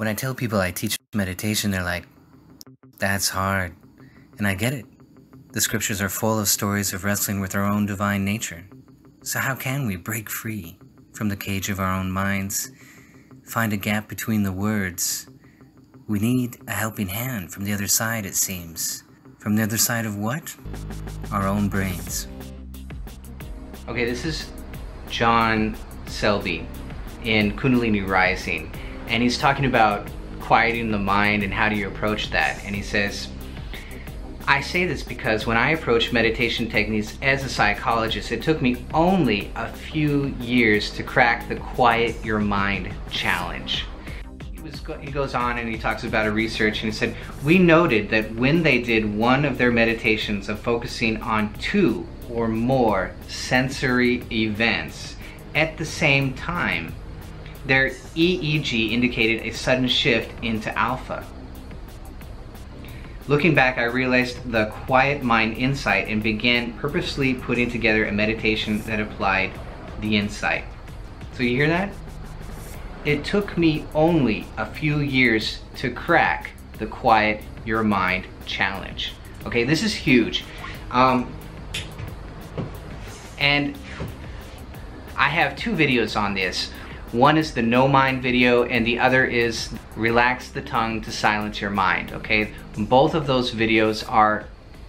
When I tell people I teach meditation, they're like, that's hard. And I get it. The scriptures are full of stories of wrestling with our own divine nature. So how can we break free from the cage of our own minds, find a gap between the words? We need a helping hand from the other side, it seems. From the other side of what? Our own brains. Okay, this is John Selby in Kundalini Rising, and he's talking about quieting the mind and how do you approach that. And he says, I say this because when I approach meditation techniques as a psychologist, it took me only a few years to crack the quiet your mind challenge. He goes on and he talks about a research, and he said, we noted that when they did one of their meditations of focusing on 2 or more sensory events at the same time, their EEG indicated a sudden shift into alpha. Looking back, I realized the quiet mind insight and began purposely putting together a meditation that applied the insight. So you hear that? It took me only a few years to crack the quiet your mind challenge. Okay, this is huge. And I have 2 videos on this. One is the no mind video, and the other is relax the tongue to silence your mind. Okay, both of those videos are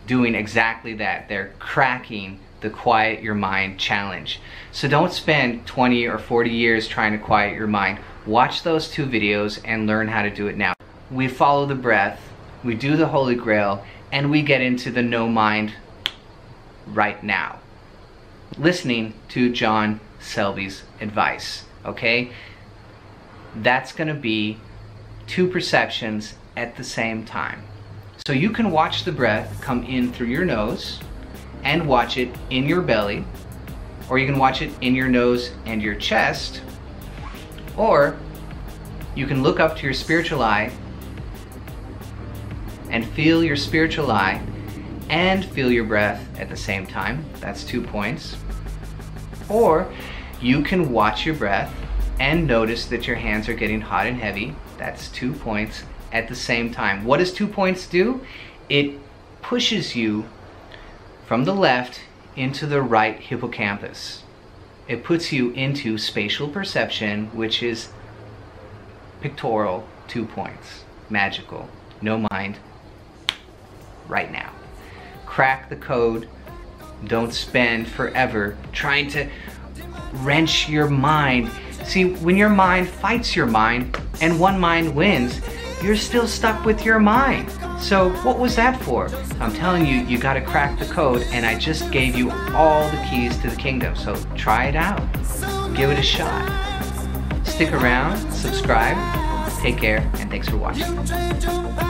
doing exactly that. They're cracking the quiet your mind challenge. So don't spend 20 or 40 years trying to quiet your mind. Watch those 2 videos and learn how to do it now. We follow the breath, we do the Holy Grail, and we get into the no mind right now, listening to John Selby's advice. Okay, that's going to be 2 perceptions at the same time. So you can watch the breath come in through your nose and watch it in your belly, or you can watch it in your nose and your chest, or you can look up to your spiritual eye and feel your spiritual eye and feel your breath at the same time. That's 2 points. Or you can watch your breath and notice that your hands are getting hot and heavy. That's 2 points at the same time. What does 2 points do? It pushes you from the left into the right hippocampus. It puts you into spatial perception, which is pictorial, 2 points. Magical, no mind, right now. Crack the code. Don't spend forever trying to wrench your mind. See, when your mind fights your mind and one mind wins, you're still stuck with your mind. So what was that for? I'm telling you, you gotta crack the code, and I just gave you all the keys to the kingdom. So try it out. Give it a shot. Stick around, subscribe, take care, and thanks for watching.